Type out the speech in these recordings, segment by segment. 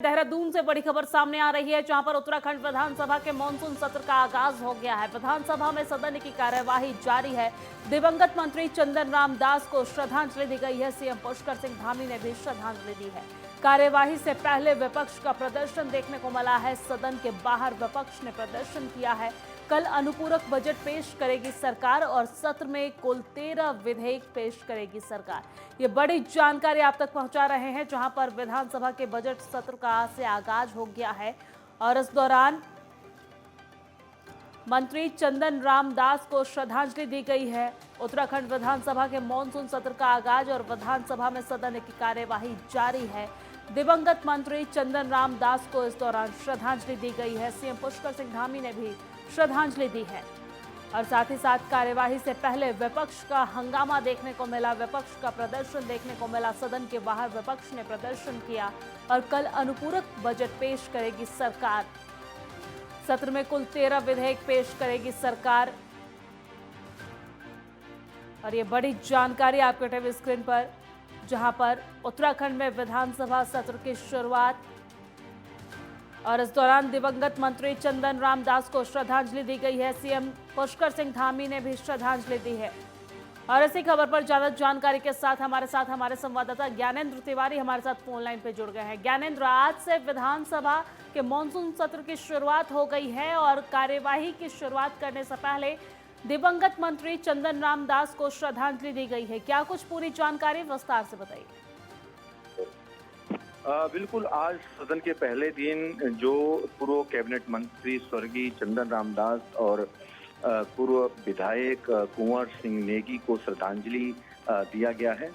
देहरादून से बड़ी खबर सामने आ रही है, जहां पर उत्तराखंड विधानसभा के मानसून सत्र का आगाज हो गया है। विधानसभा में सदन की कार्यवाही जारी है। दिवंगत मंत्री चंदन राम दास को श्रद्धांजलि दी गई है। सीएम पुष्कर सिंह धामी ने भी श्रद्धांजलि दी है। कार्यवाही से पहले विपक्ष का प्रदर्शन देखने को मिला है। सदन के बाहर विपक्ष ने प्रदर्शन किया है। कल अनुपूरक बजट पेश करेगी सरकार और सत्र में कुल 13 विधेयक पेश करेगी सरकार। ये बड़ी जानकारी आप तक पहुंचा रहे हैं, जहां पर विधानसभा के बजट सत्र का से आगाज हो गया है और इस दौरान मंत्री चंदन राम दास को श्रद्धांजलि दी गई है। उत्तराखंड विधानसभा के मानसून सत्र का आगाज और विधानसभा में सदन की कार्यवाही जारी है। दिवंगत मंत्री चंदन राम दास को इस दौरान श्रद्धांजलि दी गई है। सीएम पुष्कर सिंह धामी ने भी श्रद्धांजलि दी है और साथ ही साथ कार्यवाही से पहले विपक्ष का हंगामा देखने को मिला, विपक्ष का प्रदर्शन देखने को मिला। सदन के बाहर विपक्ष ने प्रदर्शन किया और कल अनुपूरक बजट पेश करेगी सरकार। सत्र में कुल 13 विधेयक पेश करेगी सरकार और ये बड़ी जानकारी आपके टीवी स्क्रीन पर, जहां पर उत्तराखंड में विधानसभा सत्र की शुरुआत और इस दौरान दिवंगत मंत्री चंदन राम दास को श्रद्धांजलि दी गई है। सीएम पुष्कर सिंह धामी ने भी श्रद्धांजलि दी है और इसी खबर पर ज्यादा जानकारी के साथ हमारे संवाददाता ज्ञानेंद्र तिवारी हमारे साथ फोन लाइन पे जुड़ गए हैं। ज्ञानेंद्र, आज से विधानसभा के मानसून सत्र की शुरुआत हो गई है और कार्यवाही की शुरुआत करने से पहले दिवंगत मंत्री चंदन राम दास को श्रद्धांजलि दी गई है। क्या कुछ पूरी जानकारी विस्तार से बताइए। बिल्कुल, आज सदन के पहले दिन जो पूर्व कैबिनेट मंत्री स्वर्गीय चंदन राम दास और पूर्व विधायक कुंवर सिंह नेगी को श्रद्धांजलि दिया गया है।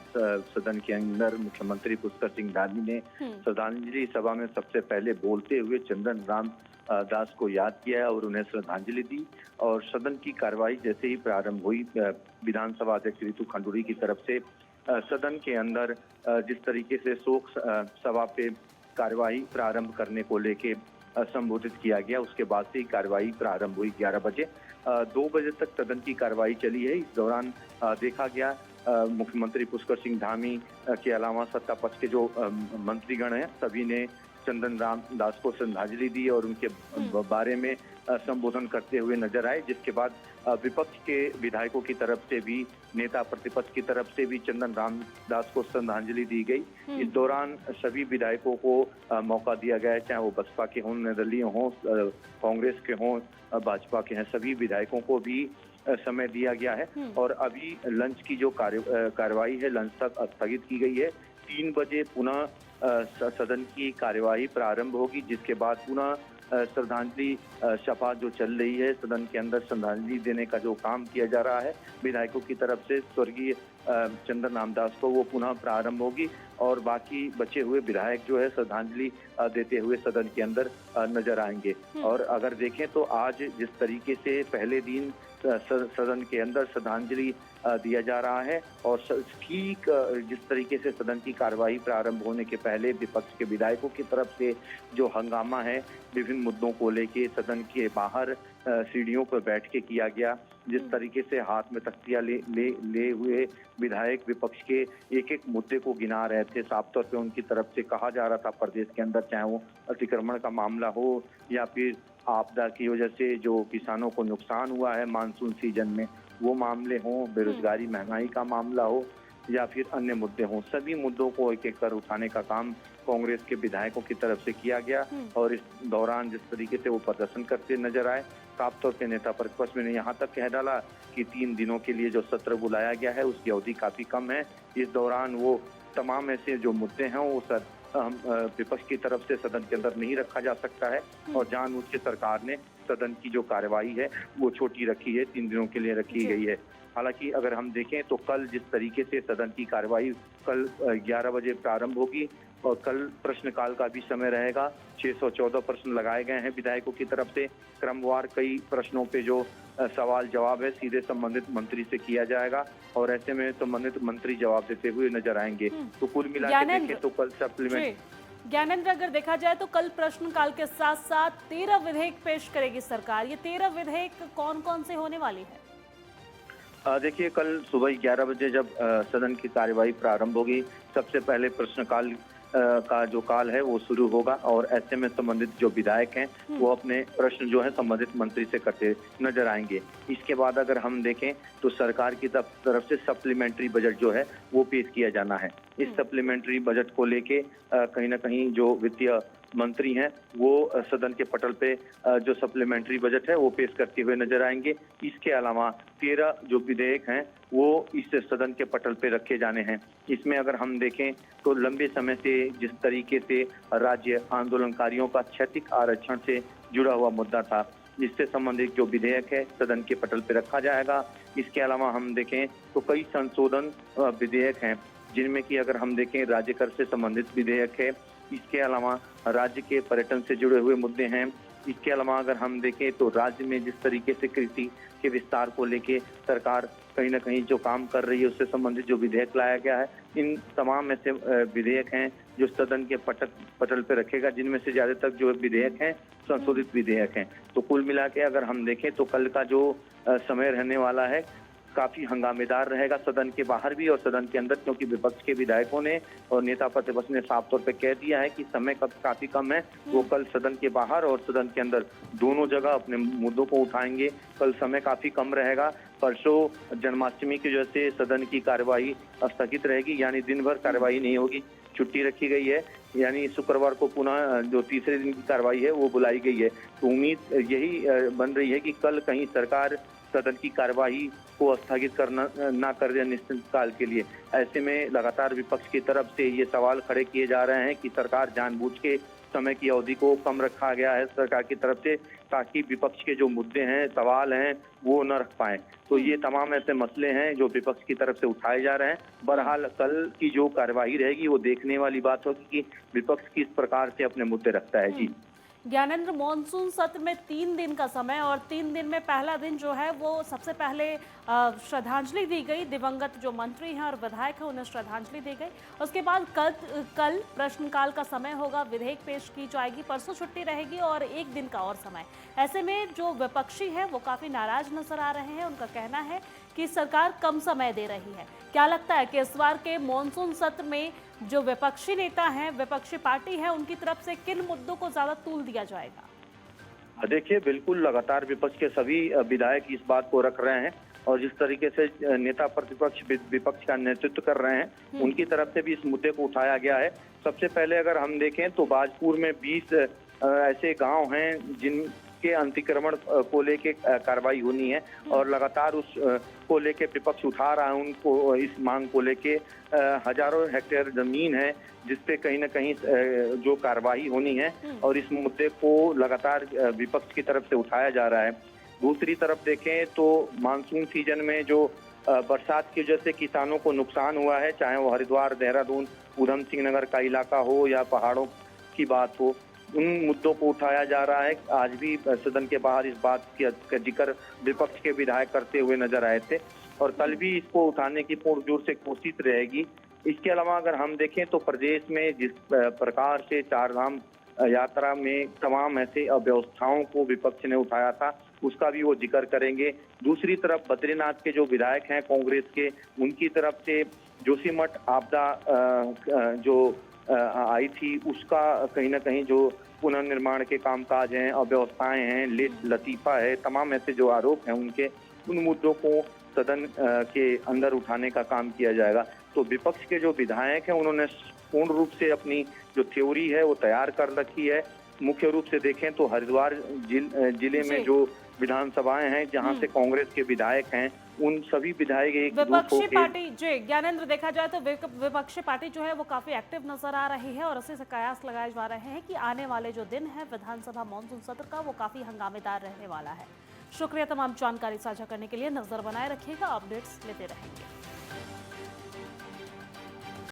सदन के अंदर मुख्यमंत्री पुष्कर सिंह धामी ने श्रद्धांजलि सभा में सबसे पहले बोलते हुए चंदन राम दास को याद किया और उन्हें श्रद्धांजलि दी और सदन की कार्यवाही जैसे ही प्रारंभ हुई, विधानसभा अध्यक्ष रितु खंडूरी की तरफ से सदन के अंदर जिस तरीके से शोक सभा पे कार्यवाही प्रारंभ करने को लेके संबोधित किया गया, उसके बाद से ही कार्यवाही प्रारंभ हुई 11 बजे। 2 बजे तक सदन की कार्यवाही चली है। इस दौरान देखा गया मुख्यमंत्री पुष्कर सिंह धामी के अलावा सत्ता पक्ष के जो मंत्रीगण हैं सभी ने चंदन राम दास को श्रद्धांजलि दी और उनके बारे में संबोधन करते हुए नजर आए, जिसके बाद विपक्ष के विधायकों की तरफ से भी, नेता प्रतिपक्ष की तरफ से भी चंदन राम दास को श्रद्धांजलि दी गई। इस दौरान सभी विधायकों को मौका दिया गया है, चाहे वो बसपा के हों, निर्दलीय हों, कांग्रेस के हों, भाजपा के हैं, सभी विधायकों को भी समय दिया गया है और अभी लंच की जो कार्यवाही है लंच तक स्थगित की गई है। 3 बजे पुनः सदन की कार्यवाही प्रारंभ होगी, जिसके बाद पुनः श्रद्धांजलि सभा जो चल रही है, सदन के अंदर श्रद्धांजलि देने का जो काम किया जा रहा है विधायकों की तरफ से स्वर्गीय चंदन राम दास को, वो पुनः प्रारंभ होगी और बाकी बचे हुए विधायक जो है श्रद्धांजलि देते हुए सदन के अंदर नजर आएंगे। और अगर देखें तो आज जिस तरीके से पहले दिन सदन के अंदर श्रद्धांजलि दिया जा रहा है और ठीक जिस तरीके से सदन की कार्यवाही प्रारंभ होने के पहले विपक्ष के विधायकों की तरफ से जो हंगामा है विभिन्न मुद्दों को लेके सदन के बाहर सीढ़ियों पर बैठ के किया गया, जिस तरीके से हाथ में तख्तियां ले हुए विधायक विपक्ष के एक एक मुद्दे को गिना रहे थे। साफ तौर पे उनकी तरफ से कहा जा रहा था प्रदेश के अंदर चाहे वो अतिक्रमण का मामला हो या फिर आपदा की वजह से जो किसानों को नुकसान हुआ है मानसून सीजन में वो मामले हों, बेरोजगारी महंगाई का मामला हो या फिर अन्य मुद्दे हों, सभी मुद्दों को एक एक कर उठाने का काम कांग्रेस के विधायकों की तरफ से किया गया और इस दौरान जिस तरीके से वो प्रदर्शन करते नजर आए, साफ तौर पे नेता प्रतिपक्ष ने यहाँ तक कह डाला कि 3 दिनों के लिए जो सत्र बुलाया गया है उसकी अवधि काफी कम है। इस दौरान वो तमाम ऐसे जो मुद्दे हैं वो विपक्ष की तरफ से सदन के अंदर नहीं रखा जा सकता है और जानबूझ के सरकार ने सदन की जो कार्यवाही है वो छोटी रखी है, 3 दिनों के लिए रखी गई है। हालांकि अगर हम देखें तो कल जिस तरीके से सदन की कार्यवाही कल 11 बजे प्रारंभ होगी और कल प्रश्नकाल का भी समय रहेगा। 614 प्रश्न लगाए गए हैं विधायकों की तरफ से। क्रमवार कई प्रश्नों पे जो सवाल जवाब है सीधे संबंधित मंत्री से किया जाएगा और ऐसे में संबंधित मंत्री जवाब देते हुए नजर आएंगे। तो कुल मिला के देखें तो कल सप्लीमेंट ज्ञानेंद्र, अगर देखा जाए तो कल प्रश्नकाल के साथ साथ 13 विधेयक पेश करेगी सरकार। ये 13 विधेयक कौन कौन से होने वाली है? देखिए, कल सुबह 11 बजे जब सदन की कार्यवाही प्रारंभ होगी, सबसे पहले प्रश्नकाल का जो काल है वो शुरू होगा और ऐसे में संबंधित जो विधायक हैं वो अपने प्रश्न जो है संबंधित मंत्री से करते नजर आएंगे। इसके बाद अगर हम देखें तो सरकार की तरफ से सप्लीमेंट्री बजट जो है वो पेश किया जाना है। इस सप्लीमेंट्री बजट को लेके कहीं ना कहीं जो वित्तीय मंत्री हैं वो सदन के पटल पे जो सप्लीमेंट्री बजट है वो पेश करते हुए नजर आएंगे। इसके अलावा 13 जो विधेयक हैं वो इस सदन के पटल पे रखे जाने हैं। इसमें अगर हम देखें तो लंबे समय से जिस तरीके से राज्य आंदोलनकारियों का क्षैतिज आरक्षण से जुड़ा हुआ मुद्दा था, जिससे संबंधित जो विधेयक है सदन के पटल पे रखा जाएगा। इसके अलावा हम देखें तो कई संशोधन विधेयक हैं, जिनमें कि अगर हम देखें राज्य कर से संबंधित विधेयक है। इसके अलावा राज्य के पर्यटन से जुड़े हुए मुद्दे हैं। इसके अलावा अगर हम देखें तो राज्य में जिस तरीके से कृषि के विस्तार को लेके सरकार कहीं ना कहीं जो काम कर रही है उससे संबंधित जो विधेयक लाया गया है, इन तमाम ऐसे विधेयक हैं जो सदन के पटल पे रखेगा, जिनमें से ज्यादातर जो विधेयक हैं संशोधित विधेयक हैं। तो कुल मिला के अगर हम देखें तो कल का जो समय रहने वाला है काफी हंगामेदार रहेगा, सदन के बाहर भी और सदन के अंदर, क्योंकि विपक्ष के विधायकों ने और नेता प्रतिपक्ष ने साफ तौर पे कह दिया है कि समय काफी कम है। वो कल सदन के बाहर और सदन के अंदर दोनों जगह अपने मुद्दों को उठाएंगे। कल समय काफी कम रहेगा। परसों जन्माष्टमी की वजह से सदन की कार्यवाही स्थगित रहेगी, यानी दिन भर कार्यवाही नहीं होगी, छुट्टी रखी गई है, यानी शुक्रवार को पुनः जो तीसरे दिन की कार्रवाई है वो बुलाई गई है। तो उम्मीद यही बन रही है कि कल कहीं सरकार सदन की कार्यवाही को स्थगित करना ना कर दे अनिश्चित काल के लिए। ऐसे में लगातार विपक्ष की तरफ से ये सवाल खड़े किए जा रहे हैं कि सरकार जानबूझ के समय की अवधि को कम रखा गया है सरकार की तरफ से, ताकि विपक्ष के जो मुद्दे हैं, सवाल हैं, वो न रख पाए। तो ये तमाम ऐसे मसले हैं जो विपक्ष की तरफ से उठाए जा रहे हैं। बहरहाल कल की जो कार्यवाही रहेगी वो देखने वाली बात होगी कि विपक्ष किस प्रकार से अपने मुद्दे रखता है। जी ज्ञानेंद्र, मॉनसून सत्र में 3 दिन का समय और 3 दिन में पहला दिन जो है वो सबसे पहले श्रद्धांजलि दी गई, दिवंगत जो मंत्री हैं और विधायक हैं उन्हें श्रद्धांजलि दी गई। उसके बाद कल प्रश्नकाल का समय होगा, विधेयक पेश की जाएगी, परसों छुट्टी रहेगी और 1 दिन का और समय। ऐसे में जो विपक्षी है वो काफी नाराज नजर आ रहे हैं। उनका कहना है कि सरकार कम समय दे रही है। क्या लगता है कि इस बार के मॉनसून सत्र में जो विपक्षी नेता हैं, विपक्षी पार्टी है, उनकी तरफ से किन मुद्दों को ज्यादा तूल दिया जाएगा? देखिए, बिल्कुल लगातार विपक्ष के सभी विधायक इस बात को रख रहे हैं और जिस तरीके से नेता प्रतिपक्ष विपक्ष का नेतृत्व कर रहे हैं, उनकी तरफ से भी इस मुद्दे को उठाया गया है। सबसे पहले अगर हम देखें तो बाजपुर में 20 ऐसे गांव हैं जिनके अतिक्रमण को लेके कार्रवाई होनी है और लगातार उस को लेके विपक्ष उठा रहा है उनको, इस मांग को लेके हजारों हेक्टेयर जमीन है जिसपे कहीं ना कहीं जो कार्रवाई होनी है और इस मुद्दे को लगातार विपक्ष की तरफ से उठाया जा रहा है। दूसरी तरफ देखें तो मानसून सीजन में जो बरसात की वजह से किसानों को नुकसान हुआ है, चाहे वो हरिद्वार, देहरादून, उधम सिंह नगर का इलाका हो या पहाड़ों की बात हो, उन मुद्दों को उठाया जा रहा है। आज भी सदन के बाहर इस बात का जिक्र विपक्ष के विधायक करते हुए नजर आए थे और कल भी इसको उठाने की पूर्ण जोर से कोशिश रहेगी। इसके अलावा अगर हम देखें तो प्रदेश में जिस प्रकार से चारधाम यात्रा में तमाम ऐसे अव्यवस्थाओं को विपक्ष ने उठाया था, उसका भी वो जिक्र करेंगे। दूसरी तरफ बद्रीनाथ के जो विधायक हैं कांग्रेस के, उनकी तरफ से जोशीमठ आपदा जो आई थी उसका कहीं ना कहीं जो पुनर्निर्माण के कामकाज हैं, अव्यवस्थाएं हैं, लतीफा है, तमाम ऐसे जो आरोप हैं उनके, उन मुद्दों को सदन के अंदर उठाने का काम किया जाएगा। तो विपक्ष के जो विधायक हैं उन्होंने पूर्ण रूप से अपनी जो थ्योरी है वो तैयार कर रखी है। मुख्य रूप से देखें तो हरिद्वार जिले में जो विधानसभाएं हैं जहां से कांग्रेस के विधायक हैं, उन सभी विधायक एक विपक्षी पार्टी जी ज्ञानेंद्र, देखा जाए तो विपक्षी पार्टी जो है वो काफी एक्टिव नजर आ रही है और उसी से कयास लगाए जा रहे हैं कि आने वाले जो दिन है विधानसभा मॉनसून सत्र का वो काफी हंगामेदार रहने वाला है। शुक्रिया तमाम जानकारी साझा करने के लिए। नजर बनाए रखिएगा, अपडेट्स लेते रहेंगे।